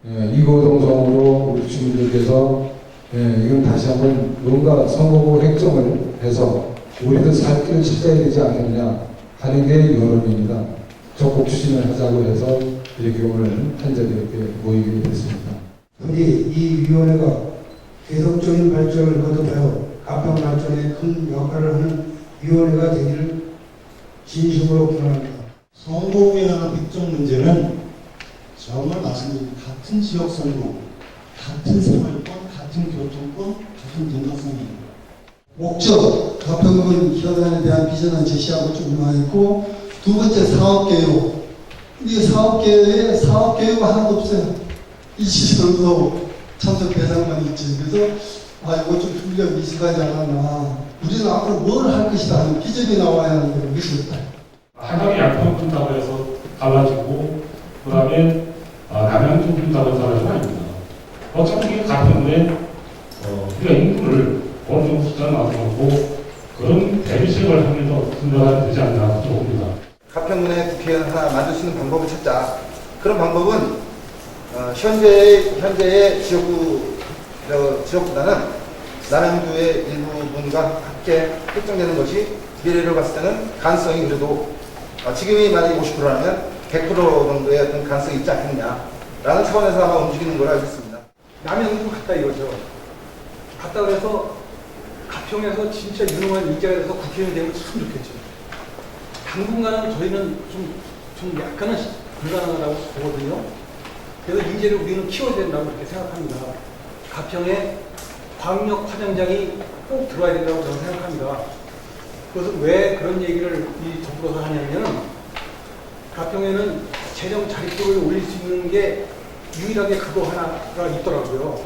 이고동성으로 우리 주민들께서 이건 다시 한번 뭔가 선거구 획정을 해서 우리도 살 길을 찾아야 되지 않겠냐 하는 게 여론입니다. 적극 추진을 하자고 해서 이렇게 오늘 한 자리에 이렇게 모이게 됐습니다. 우리 이 위원회가 계속적인 발전을 거듭하여 가평 발전에 큰 역할을 하는 위원회가 되기를 진심으로 기원합니다. 선거구에 관한 획정 문제는 정말 말씀드린 같은 지역 선거, 같은 생활권, 같은 교통권, 같은 민감성입니다. 목적, 가평군 현안에 대한 비전을 제시하고 준비하였고, 두 번째 사업계획. 이 사업계획 하나도 없어요. 이 시설도 참석 대상만 있지. 그래서 이거 좀 준비가 미숙하지 않았나. 우리는 앞으로 뭘 할 것이다 하는 비전이 나와야 하는데 미숙했다. 한강이 양평 분다고 해서 달라지고 그 다음에 남양주 분다고 해서 달라지고 아닙니다. 어차피 가평에 우리가 인구를 어느 정도 숫자를 만들어놓고 그런 대비책을 하면서 분배가 되지 않나 봅니다. 가평군의 국회의원 하나 만들 수 있는 방법을 찾자. 그런 방법은 현재의 지역보다는 남양주의 일부분과 함께 획정되는 것이 미래를 봤을 때는 가능성이 그래도 지금이 만약에 50%라면 100% 정도의 어떤 가능성이 있지 않겠느냐라는 차원에서 아마 움직이는 걸로 알고 있습니다. 남양주 갔다 이거죠. 갔다 그래서 가평에서 진짜 유능한 인재가 돼서 국회의원이 되면 참 좋겠죠. 당분간은 저희는 좀 약간은 불가능하다고 보거든요. 그래서 인재를 우리는 키워야 된다고 그렇게 생각합니다. 가평에 광역 화장장이 꼭 들어와야 된다고 저는 생각합니다. 그것은 왜 그런 얘기를 덧불어서 하냐면 가평에는 재정 자립도를 올릴 수 있는 게 유일하게 그거 하나가 있더라고요.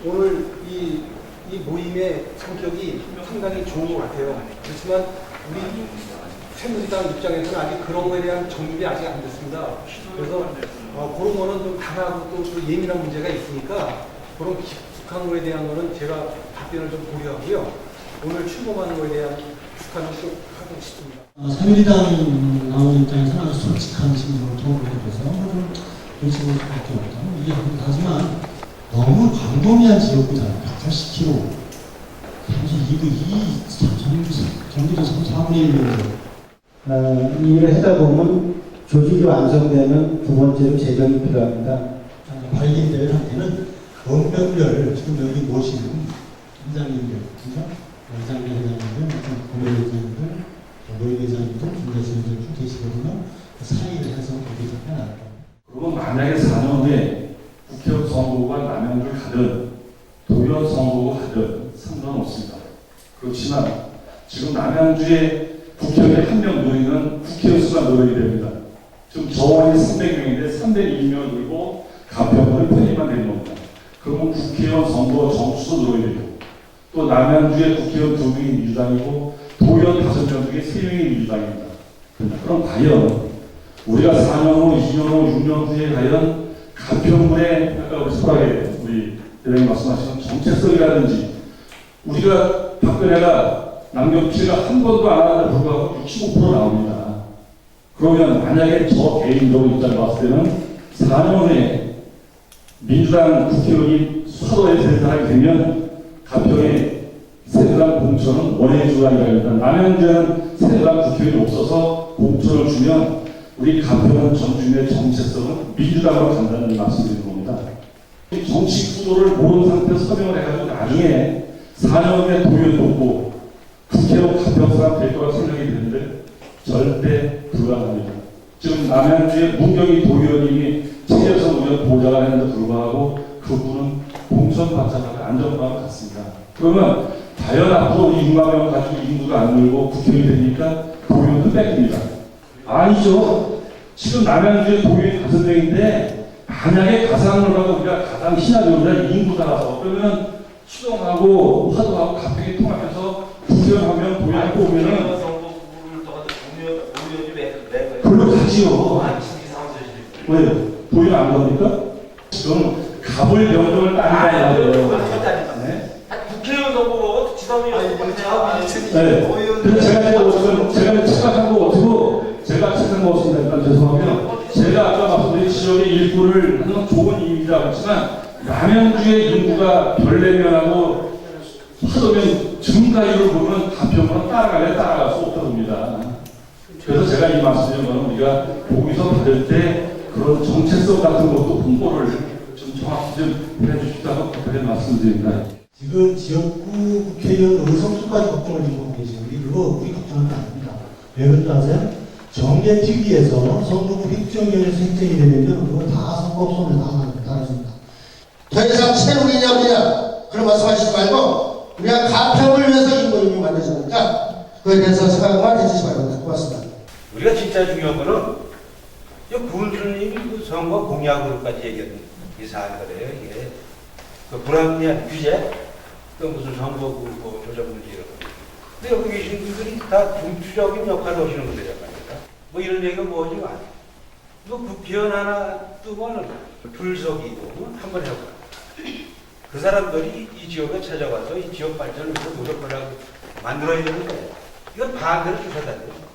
오늘 이 모임의 성격이 상당히 좋은 것 같아요. 그렇지만 우리 새누리당 입장에서는 아직 그런 거에 대한 정립이 아직 안 됐습니다. 그래서 그런 거는 좀 당하고 또 예민한 문제가 있으니까 그런 깊숙한 거에 대한 거는 제가 답변을 좀 고려하고요. 오늘 출범하는 거에 대한 축하는 꼭 하고 싶습니다. 새누리당 나오는 입장에서는 아주 솔직한 심정으로 토론을 해서 좀 의심을 수밖에 없다. 이해합니다. 하지만 너무 광범위한 지역구잖아요. 180km. 사실 이거 전기도 3분의 1인데. 이 일을 하다 보면 조직이 완성되면 두 번째로 재정이 필요합니다. 관리인들한테는 원병별 지금 여기 모시는 팀장님들, 그죠? 원장님, 회장님들, 고려회장님들, 노예회장님들, 중대수님들 쭉 계시거든요. 그 사이를 해서 거기 좀 해놨다. 그리고 만약에 4년 후에 국회의원 선거가 남양주를 가든 도의원 선거가 가든 상관없습니다. 그렇지만 지금 남양주에 국회의원이 한 명 늘리는 국회의원 수가 늘어야 됩니다. 지금 정원이 300명인데 302명을 늘고 가평군을 편입만 되는 겁니다. 그러면 국회의원 선거 정수도 늘어야 되고 또 남양주의 국회의원 2명이 민주당이고 도의원 5명 중에 3명이 민주당입니다. 그럼 과연 우리가 4년 후, 2년 후, 6년 후에 과연 가평군의 아까 우리 소라게 우리 대장님 말씀하신 정체성이라든지 우리가 박근혜가 남경필가 한 번도 안 하는데 불구하고 65% 나옵니다. 그러면 만약에 저 개인적으로 입장 봤을 때는 4년 후에 민주당 국회의원이 서로에 대상하게 되면 가평의 새누리당 공천은 원해주가 아니라 남양주에는 새누리당 국회의원이 없어서 공천을 주면 우리 가평은 전주의 정체성은 민주당으로 간다는 말씀드리는 겁니다. 정치 구도를 모르는 상태에서 설명을 해가지고 나중에 4년 후에 도의원도 없고 국회의원 가평 사람 될 거라고 생각이 드는데 절대 불가능합니다. 지금 남양주의 문경희 도의원님이 최재선 의원 보좌가 했는데 불구하고 그분은 공천 받자마자 안전방을 갔습니다. 그러면 과연 앞으로 우리 6만 명 가지고 인구가 안 늘고 국회의원이 되니까 도의원도 뺏깁니다. 아니죠. 지금 남양주의 도의원이 5명인데 만약에 가상을 하고 우리가 가장 신화적으로 인구 따라서 그러면 수동하고 화도하고 가평이 통합해서 국회의원 하면 도의원 뽑으면은 별로 가지요. 왜요? 도의원 안 갑니까? 지금 갑을 병정을 따니까 해요. 국회의원 선거가 지방이 네. 그래서 제가 착각한 거 어떻고 제가 착각한 먹었습니다. 일단 죄송하고요. 제가 아까 말씀드린 지역의 일부를 하는 좋은 이유라고 했지만 남양주의 인구가 별내면하고 하도면 증가율을 보면 가평으로 따라갈 수 없다 봅니다. 그래서 제가 이 말씀드린 거는 우리가 보고서 받을 때 그런 정체성 같은 것도 공고를 좀 정확히 좀 해주시다고 그렇게 말씀드립니다. 지금 지역구 국회의원 의석수까지 걱정을 지고 계시죠. 우리 걱정은 아닙니다. 왜 그런지 아세요? 정계특위에서 선거구 획정위원회에서 획정이 되면 그거 다 선거법선에 나가집니다. 더 이상 새로운 이념이냐 그런 말씀하시지 말고 우리가 가평을 위해서 인권위를 만들었으니까 그에 대해서 생각만 해주시기 바랍니다. 고맙습니다. 우리가 진짜 중요한 거는 군수님이 그 선거 공약으로까지 얘기하는 이상한 거래요. 이게 그 불합리한 규제, 또 무슨 선거구 뭐 조정 문제 이런 거. 근데 여기 계신 분들이 다 중추적인 역할을 하시는 분들이란 말입니다. 뭐 이런 얘기가 뭐지만 뭐 국회의원 하나 뜨고는 불석이고 한번 해봐. 그 사람들이 이 지역에 찾아가서 이 지역 발전을 위해서 노력하라고 만들어야 되는데 이건 반대로 주셔야 돼요.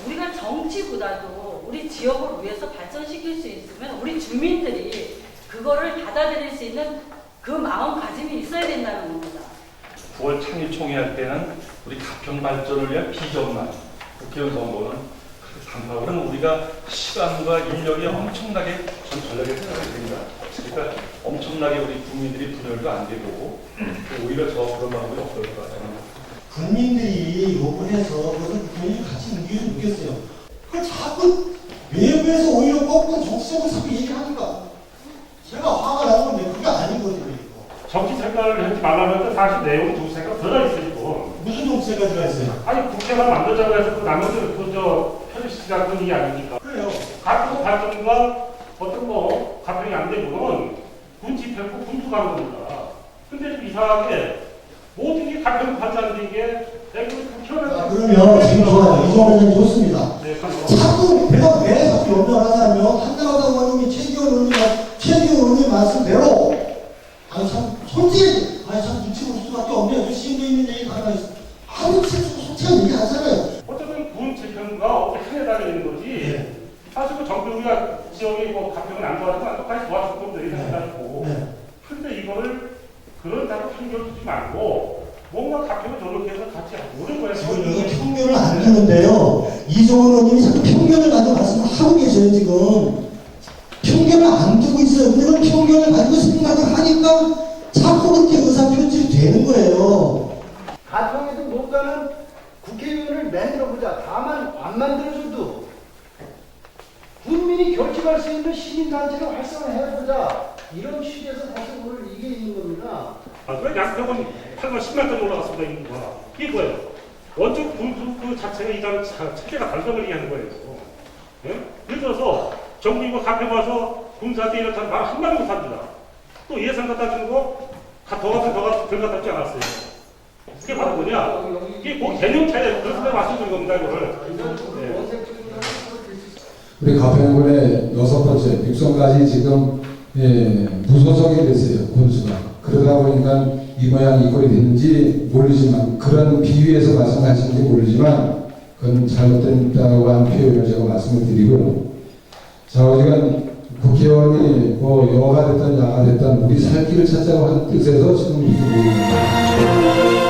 우리가 정치보다도 우리 지역을 위해서 발전시킬 수 있으면 우리 주민들이 그거를 받아들일 수 있는 그 마음가짐이 있어야 된다는 겁니다. 9월 창의총회 할 때는 우리 가평 발전을 위한 비전만 국회의원 선거는 그렇게 담당하고는 우리가 시간과 인력이 엄청나게 전 전략에 생각이 됩니다. 그러니까 엄청나게 우리 국민들이 분열도 안 되고 오히려 저 그런 마음이 없을 것 같아요. 국민들이 요구해서 그것을 국회의원이 같이 느끼는 느꼈어요. 그걸 자꾸 외부에서 오히려 꺾은 정치적으로 자꾸 얘기하니까 제가 화가 나는 건데 그게 아니거든요. 정치 생각을 하지 말라면 사실 내용이 정치 생각 들어있어요. 무슨 정치가 들어있어요? 아니 국회가 만들자고 해서 그 남들 그저 편집시작한 일이 아니니까. 그래요. 가평 발전과 어떤 뭐 가평이 안 되고는 군 집회고 군수 가는 겁니다. 근데 좀 이상하게 모든 게 가평 발전하는 게 국회의원. 그러면 지금 좋아요. 이종원님 좋습니다. 네, 자꾸 내가 왜 자꾸 염려를 하냐면 한나라당 의원님이 최기원 의원님 말씀대로 아니 참 솔직히 아니 참 눈치 볼 수밖에 없네요. 그 시인도 있는 얘기 가만히 있어. 아무 솔직한 얘기 하잖아요. 어쨌든 군 집회가 어떻게 해당되는 거지. 네. 사실 그 정부가 지역이 뭐 가평을 안 도와주면 똑같이 도와줄 겁니다. 이렇게 네. 생각하고. 네. 근데 이거를 그런다고 편견 주지 말고 뭔가 가평을 저렇게 해서 같이 모든 거예요. 지금 여기 편견을 안 두는데요. 이종원 의원님이 자꾸 편견을 가지고 말씀을 하고 계셔요 지금. 편견을 안 두고 있어요. 근데 그 편견을 가지고 생각을 하니까 자꾸 그렇게 의사표현이 되는 거예요. 가평에도 뭔가는 국회의원을 만들어보자. 다만 안 만들어줘도 국민이 결집할 수 있는 시민단체를 활성화해보자. 이런 취지에서 사실 오늘 이게 있는 겁니다. 왜 양평은 8만 10만까지 올라갔습니다. 인구가. 이게 뭐예요? 원적 그 자체가 이단 체계가 발전을 얘기하는 거예요. 예? 예를 들어서 정부가 가평 와서 군사한테 이렇다는 말 한마디 못합니다. 또 예산 갖다 주는 거 더 갖다 주지 않았어요. 그게 바로 뭐냐? 이게 뭐 개념 차이예요. 그래서 내가 말씀드린 겁니다. 이거를. 네. 우리 가평군의 6번째 육성까지 지금 무소속이 됐어요. 군수가. 그러다 보니까 이 모양 이 꼴이 됐는지 모르지만 그런 비유에서 말씀하시는지 모르지만 그건 잘못된다고 한 표현을 제가 말씀을 드리고요. 자, 어지간 국회의원이 뭐 여가 됐든 야가 됐든 우리 살 길을 찾자고 한 뜻에서 지금 이렇게 모입니다.